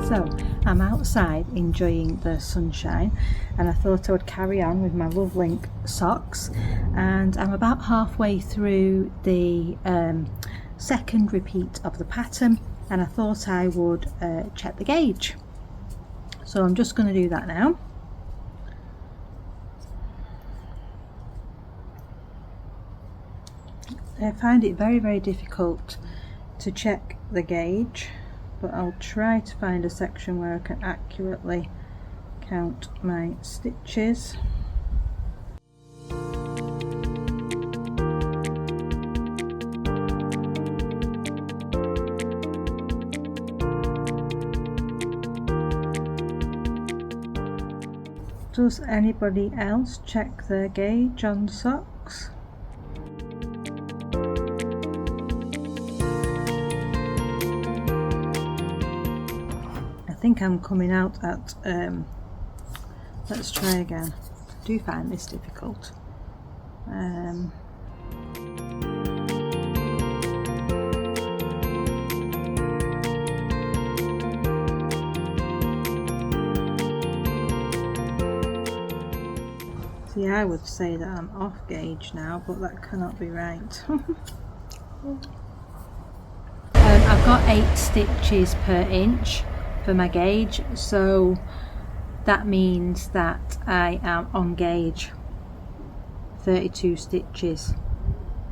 So I'm outside enjoying the sunshine, and I thought I would carry on with my Love Link socks, and I'm about halfway through the second repeat of the pattern, and I thought I would check the gauge. So I'm just going to do that now. I find it very difficult to check the gauge, but I'll try to find a section where I can accurately count my stitches. Does anybody else check their gauge on socks? I think I'm coming out at, let's try again. I do find this difficult. See, I would say that I'm off gauge now, but that cannot be right. I've got 8 stitches per inch for my gauge, so that means that I am on gauge 32 stitches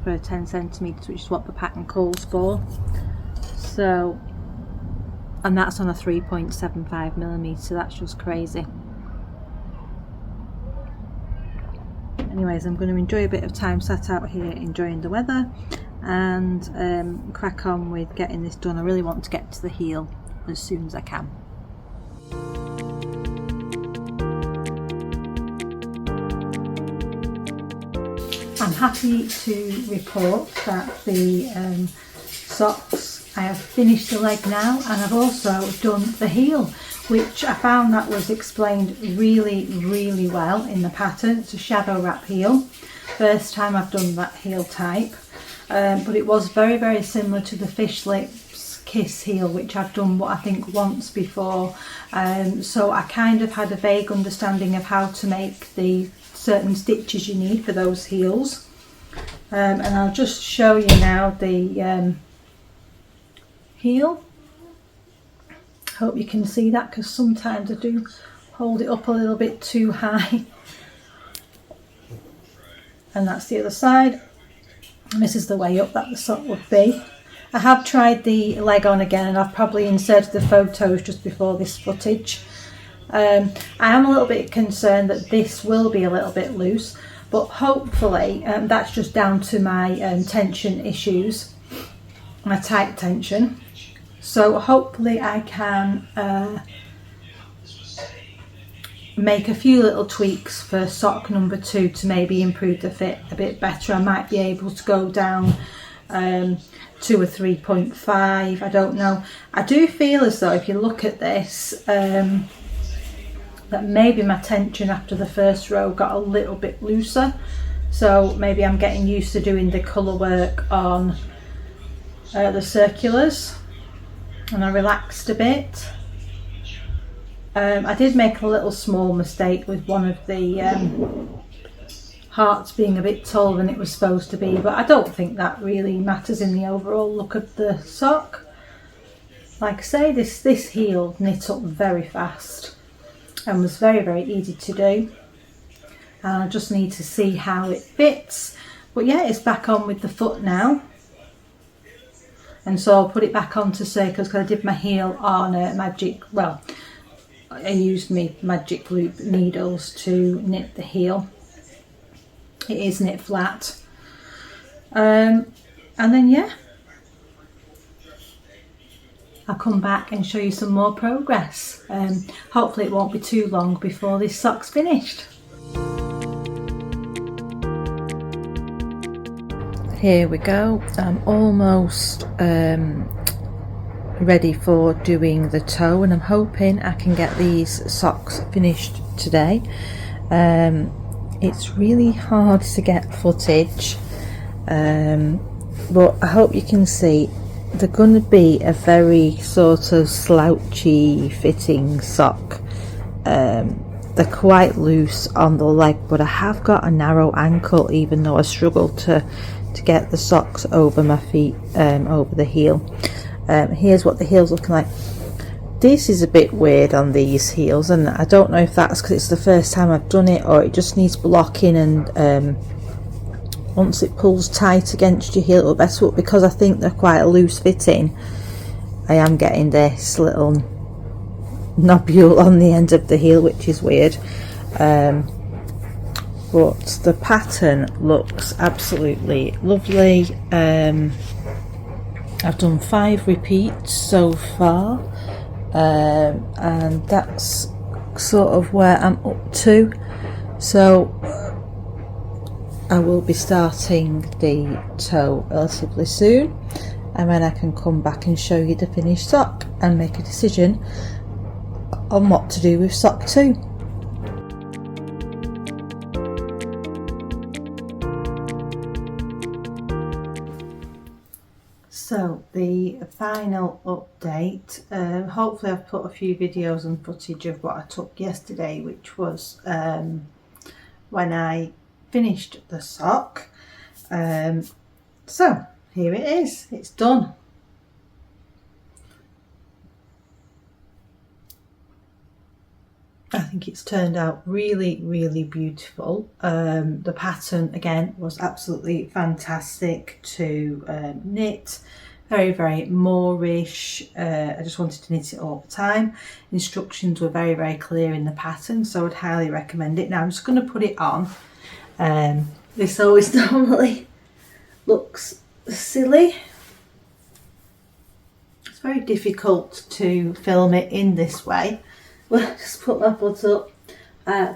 for 10 centimeters, which is what the pattern calls for. So, and that's on a 3.75 millimeter. That's just crazy. Anyways, I'm going to enjoy a bit of time sat out here enjoying the weather, and crack on with getting this done. I really want to get to the heel as soon as I can. I'm happy to report that the socks, I have finished the leg now, and I've also done the heel, which I found that was explained really well in the pattern. It's a shadow wrap heel. First time I've done that heel type, but it was very similar to the fish lips kiss heel, which I've done, what I think, once before. So I kind of had a vague understanding of how to make the certain stitches you need for those heels, and I'll just show you now the heel. Hope you can see that, because sometimes I do hold it up a little bit too high. And that's the other side, and this is the way up that the sock would be. I have tried the leg on again, and I've probably inserted the photos just before this footage. I am a little bit concerned that this will be a little bit loose, but hopefully that's just down to my tension issues, my tight tension. So hopefully I can make a few little tweaks for sock number 2 to maybe improve the fit a bit better. I might be able to go down to a 3.5, I don't know. I do feel as though, if you look at this, that maybe my tension after the first row got a little bit looser, so maybe I'm getting used to doing the colour work on the circulars, and I relaxed a bit. I did make a little small mistake with one of the hearts being a bit taller than it was supposed to be, but I don't think that really matters in the overall look of the sock. Like I say, this heel knit up very fast and was very easy to do, and I just need to see how it fits. But yeah, it's back on with the foot now, and so I'll put it back onto circles, because I did my heel on I used my magic loop needles to knit the heel. It is knit flat, and then yeah, I'll come back and show you some more progress. Hopefully it won't be too long before this sock's finished. Here we go. I'm almost ready for doing the toe, and I'm hoping I can get these socks finished today. It's really hard to get footage, but I hope you can see they're going to be a very sort of slouchy fitting sock. They're quite loose on the leg, but I have got a narrow ankle, even though I struggle to get the socks over my feet, over the heel. Here's what the heel's looking like. This is a bit weird on these heels, and I don't know if that's because it's the first time I've done it, or it just needs blocking, and once it pulls tight against your heel it'll be better. But because I think they're quite loose fitting, I am getting this little nobule on the end of the heel, which is weird. But the pattern looks absolutely lovely. I've done 5 repeats so far, and that's sort of where I'm up to. So I will be starting the toe relatively soon, and then I can come back and show you the finished sock and make a decision on what to do with sock 2. So the final update, hopefully I've put a few videos and footage of what I took yesterday, which was when I finished the sock. So here it is, it's done. I think it's turned out really, really beautiful. The pattern again was absolutely fantastic to knit. Very, very Moorish. I just wanted to knit it all the time. Instructions were very, very clear in the pattern, so I would highly recommend it. Now I'm just going to put it on. This always normally looks silly. It's very difficult to film it in this way. Well, just put my foot up,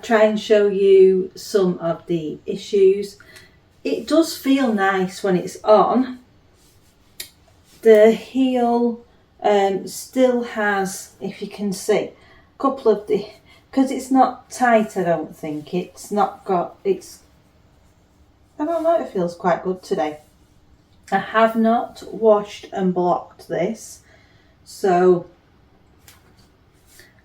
try and show you some of the issues. It does feel nice when it's on. The heel still has, if you can see, a couple of the, because it's not tight, I don't think, it's not got, it's, I don't know, it feels quite good today. I have not washed and blocked this, so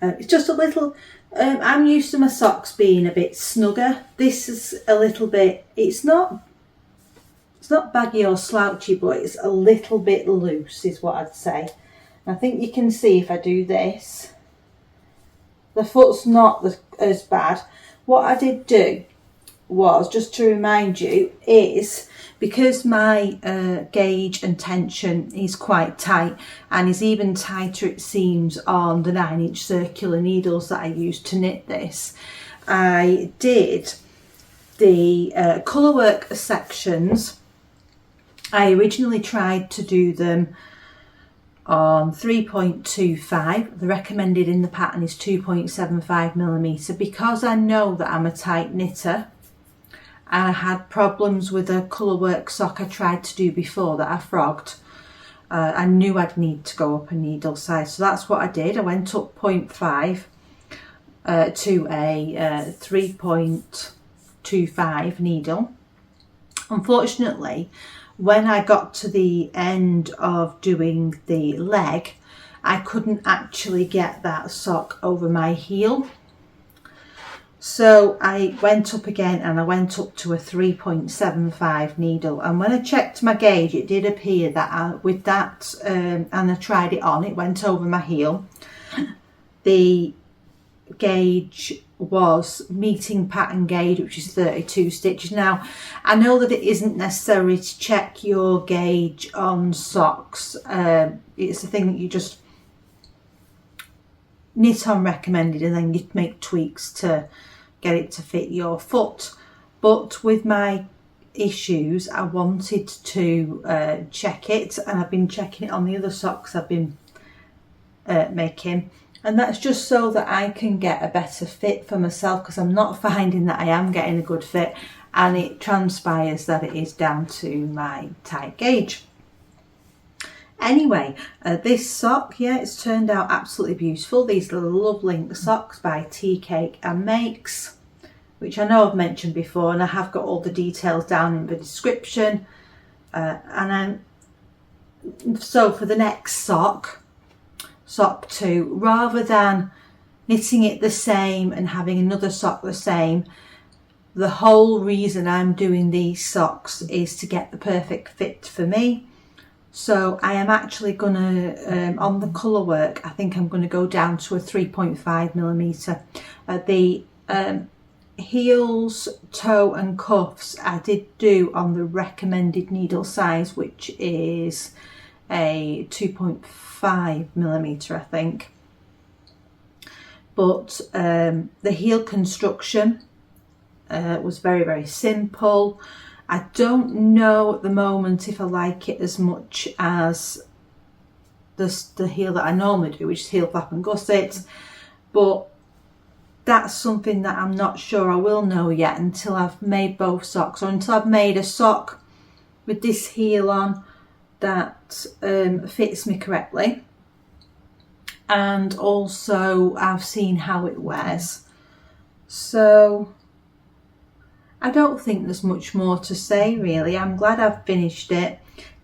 it's just a little, I'm used to my socks being a bit snugger. This is a little bit, it's not baggy or slouchy, but it's a little bit loose is what I'd say. And I think you can see if I do this, the foot's not as bad. What I did do was, just to remind you, is because my gauge and tension is quite tight and is even tighter it seems on the 9-inch circular needles that I used to knit this, I did the Colourwork sections. I originally tried to do them on 3.25. The recommended in the pattern is 2.75mm because I know that I'm a tight knitter. I had problems with a Colourwork sock I tried to do before that I frogged. I knew I'd need to go up a needle size, so that's what I did. I went up 0.5 to a 3.25 needle. Unfortunately, when I got to the end of doing the leg, I couldn't actually get that sock over my heel. So I went up again and I went up to a 3.75 needle, and when I checked my gauge it did appear that with that and I tried it on, it went over my heel. The gauge was meeting pattern gauge, which is 32 stitches. Now I know that it isn't necessary to check your gauge on socks. It's a thing that you just knit on recommended and then you make tweaks to get it to fit your foot. But with my issues I wanted to check it, and I've been checking it on the other socks I've been making, and that's just so that I can get a better fit for myself, because I'm not finding that I am getting a good fit, and it transpires that it is down to my tight gauge. Anyway, this sock, yeah, it's turned out absolutely beautiful. These are the Love Link socks by Tea Cake and Makes, which I know I've mentioned before, and I have got all the details down in the description. And So for the next sock 2, rather than knitting it the same and having another sock the same, the whole reason I'm doing these socks is to get the perfect fit for me. So I am actually gonna, on the Colourwork, I think I'm gonna go down to a 3.5mm. The heels, toe and cuffs I did do on the recommended needle size, which is a 2.5mm, I think. But the heel construction was very, very simple. I don't know at the moment if I like it as much as the heel that I normally do, which is heel, flap and gusset, but that's something that I'm not sure I will know yet until I've made both socks, or until I've made a sock with this heel on that fits me correctly, and also I've seen how it wears. So I don't think there's much more to say really. I'm glad I've finished it.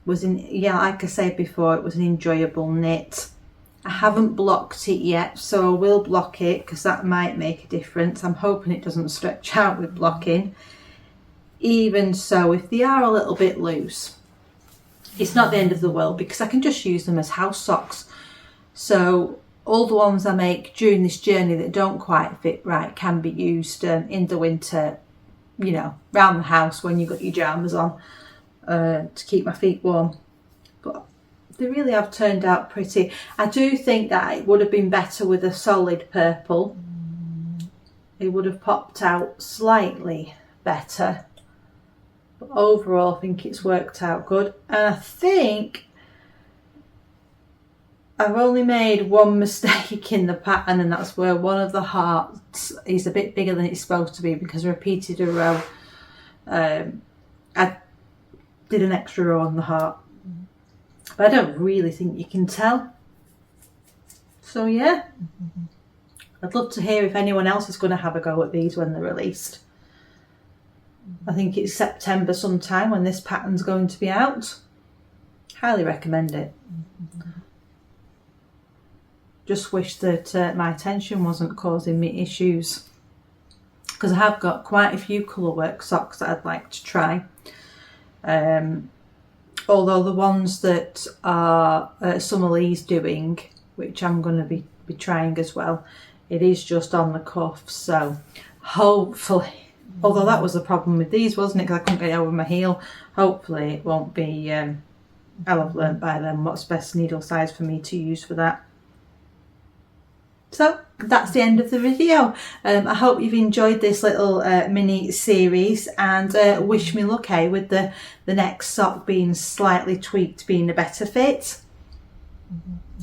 Like I said before, it was an enjoyable knit. I haven't blocked it yet, so I will block it because that might make a difference. I'm hoping it doesn't stretch out with blocking. Even so, if they are a little bit loose, it's not the end of the world because I can just use them as house socks. So all the ones I make during this journey that don't quite fit right can be used in the winter, you know, around the house when you've got your pyjamas on to keep my feet warm. But they really have turned out pretty. I do think that it would have been better with a solid purple. It would have popped out slightly better. But overall, I think it's worked out good. And I think I've only made one mistake in the pattern, and that's where one of the hearts is a bit bigger than it's supposed to be because I repeated a row. I did an extra row on the heart, but I don't really think you can tell. So yeah, I'd love to hear if anyone else is going to have a go at these when they're released. I think it's September sometime when this pattern's going to be out. Highly recommend it. Just wish that my tension wasn't causing me issues, because I have got quite a few Colourwork socks that I'd like to try. Although the ones that are Summer Lee's doing, which I'm going to be trying as well, it is just on the cuffs. So hopefully, although that was the problem with these, wasn't it? Because I couldn't get it over my heel. Hopefully it won't be, I'll have learnt by then what's best needle size for me to use for that. So that's the end of the video. I hope you've enjoyed this little mini series, and wish me luck with the next sock being slightly tweaked, being a better fit.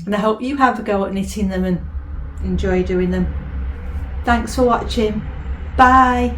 And I hope you have a go at knitting them and enjoy doing them. Thanks for watching. Bye.